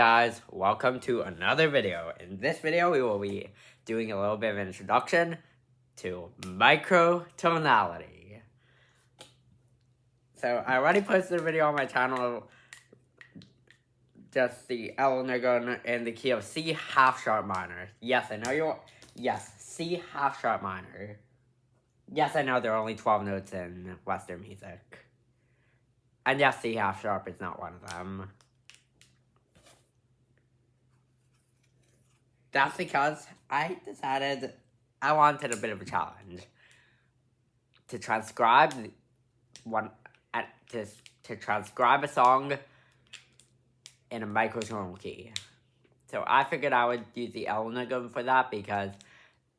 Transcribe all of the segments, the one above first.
Guys, welcome to another video. In this video, we will be doing a little bit of an introduction to microtonality. So I already posted a video on my channel, just the L niggun in the key of C half sharp minor. Yes, I know you're. Yes, C half sharp minor. Yes, I know there are only 12 notes in Western music. And yes, C half sharp is not one of them. That's because I decided I wanted a bit of a challenge to transcribe to transcribe a song in a microtonal key. So I figured I would use the L niggun for that because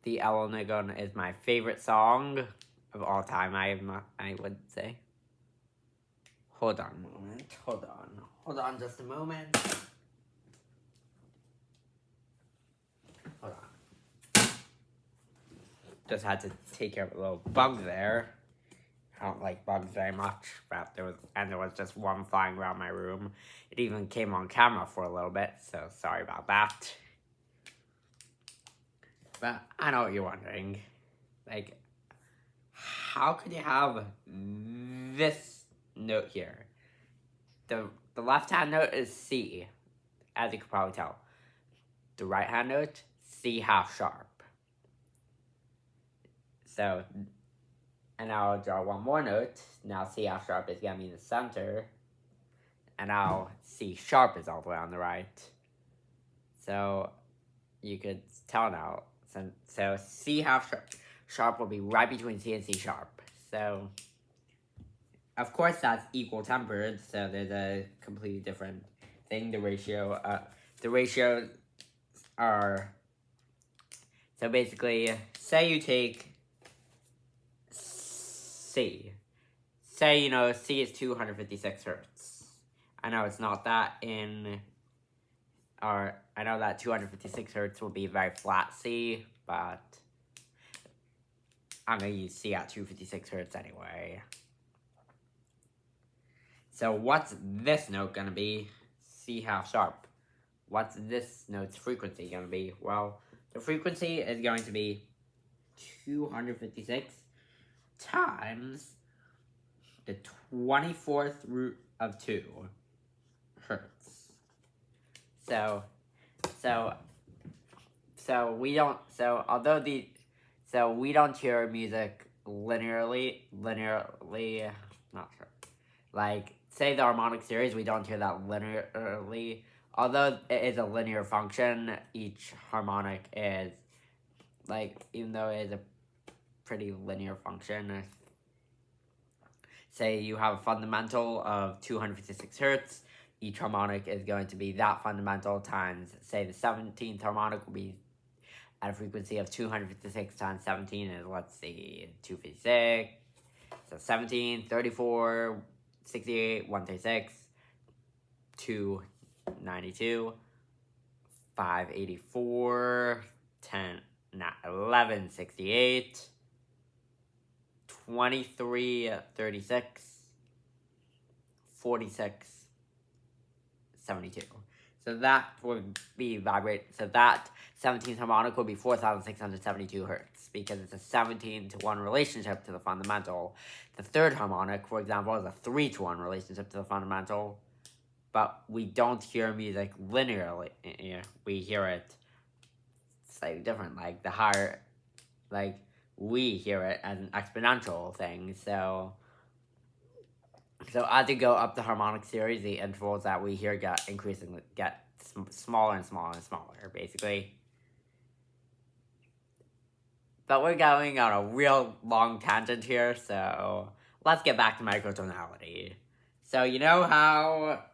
the L niggun is my favorite song of all time. I would say. Hold on a moment. Hold on just a moment. Hold on. Just had to take care of a little bug there. I don't like bugs very much, but there was just one flying around my room. It even came on camera for a little bit, so sorry about that. But I know what you're wondering. Like, how could you have this note here? The left-hand note is C, as you could probably tell. The right-hand note, C half sharp. So, and now I'll draw one more note. Now C half sharp is going to be in the center. And now C sharp is all the way on the right. So, you could tell now. So C half sharp will be right between C and C sharp. So, of course that's equal tempered. So there's a completely different thing. The ratios are, so basically, say you take C. Say, C is 256 hertz. I know it's not that I know that 256 hertz will be a very flat C, but I'm going to use C at 256 hertz anyway. So what's this note going to be? C half sharp. What's this note's frequency going to be? Well, the frequency is going to be 256 times the 24th root of 2 hertz. So we don't hear music linearly, not sure. Like, say the harmonic series, we don't hear that linearly. Although it is a linear function, each harmonic is, even though it is a pretty linear function, say you have a fundamental of 256 hertz, each harmonic is going to be that fundamental times, say the 17th harmonic will be at a frequency of 256 times 17 is, let's see, 256, so 17, 34, 68, 136, 292, 584, 1168, 2336, 46, 72. So that would be so that 17th harmonic would be 4,672 hertz because it's a 17-to-1 relationship to the fundamental. The third harmonic, for example, is a 3-to-1 relationship to the fundamental, but we don't hear music linearly. We hear it slightly different, like the higher, we hear it as an exponential thing. So as you go up the harmonic series, the intervals that we hear get smaller and smaller and smaller, basically. But we're going on a real long tangent here, so let's get back to microtonality. So you know how,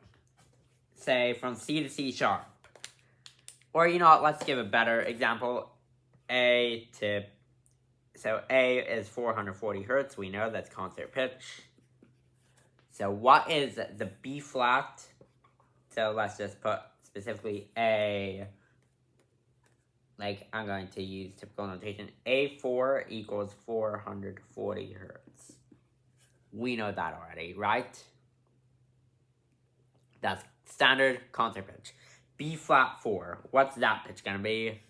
say, from C to C sharp, or let's give a better example, so A is 440 hertz, we know that's concert pitch. So what is the B flat? So let's just put specifically A, I'm going to use typical notation. A4 equals 440 hertz. We know that already, right? That's standard concert pitch. B flat 4. What's that pitch gonna be?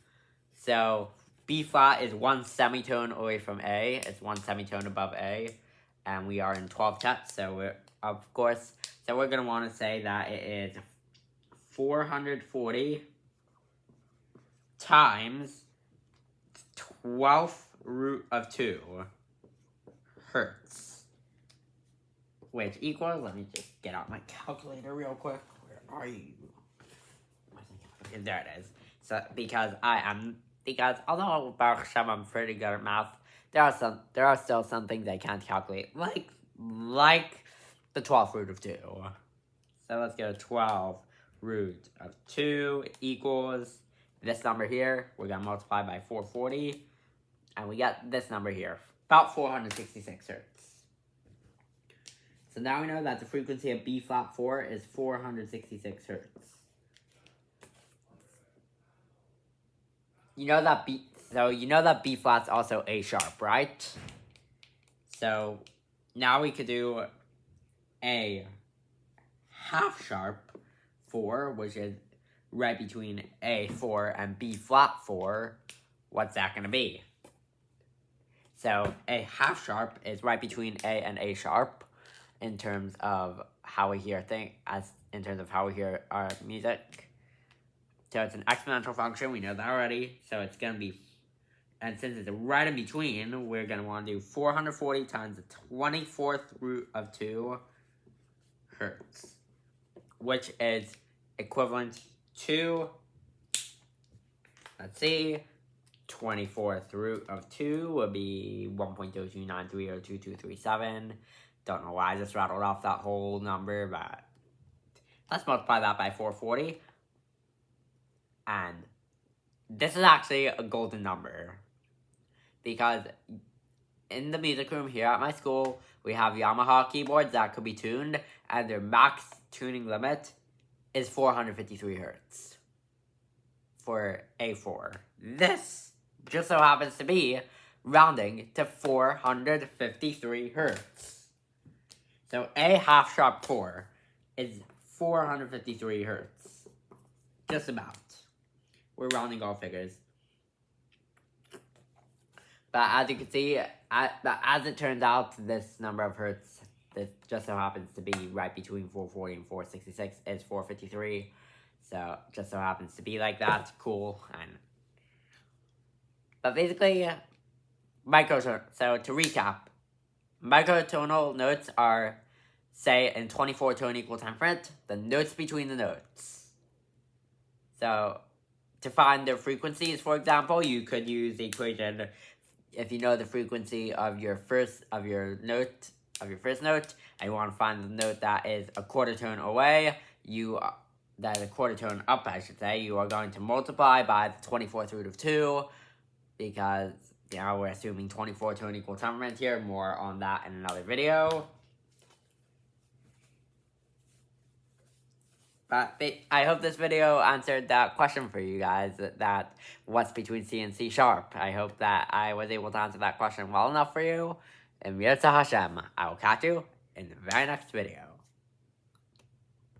So B flat is one semitone away from A. It's one semitone above A, and we are in 12th touch. So we're gonna want to say that it is 440 times 12th root of 2 hertz, which equals, let me just get out my calculator real quick. Where are you? There it is. So because although Baruch I'm pretty good at math, there are still some things I can't calculate, like the 12th root of 2. So let's go 12 root of 2 equals this number here. We're gonna multiply by 440, and we got this number here, about 466 hertz. So now we know that the frequency of B flat 4 is 466 hertz. You know that B flat's also A sharp, right? So now we could do A half sharp 4, which is right between A4 and B flat 4. What's that going to be? So A half sharp is right between A and A sharp in terms of how we hear our music. So it's an exponential function. We know that already. So it's going to be, and since it's right in between, we're going to want to do 440 times the 24th root of 2 hertz, which is equivalent to, let's see, 24th root of 2 would be 1.029302237. Don't know why I just rattled off that whole number, but let's multiply that by 440. And this is actually a golden number, because in the music room here at my school, we have Yamaha keyboards that could be tuned, and their max tuning limit is 453 hertz for A4. This just so happens to be rounding to 453 hertz. So A half sharp 4 is 453 hertz. Just about. We're rounding all figures. But as you can see, as it turns out, this number of hertz, this just so happens to be right between 440 and 466 is 453. So just so happens to be like that. Cool. But basically, so to recap, microtonal notes are, say, in 24 tone equal temperament, the notes between the notes. So to find their frequencies, for example, you could use the equation. If you know the frequency of your first note, and you want to find the note that is a quarter tone away, that is a quarter tone up, I should say, you are going to multiply by the 24th root of 2, because, we're assuming 24 tone equal temperament here. More on that in another video. But I hope this video answered that question for you guys, that what's between C and C sharp. I hope that I was able to answer that question well enough for you. And Mirza Hashem, I will catch you in the very next video.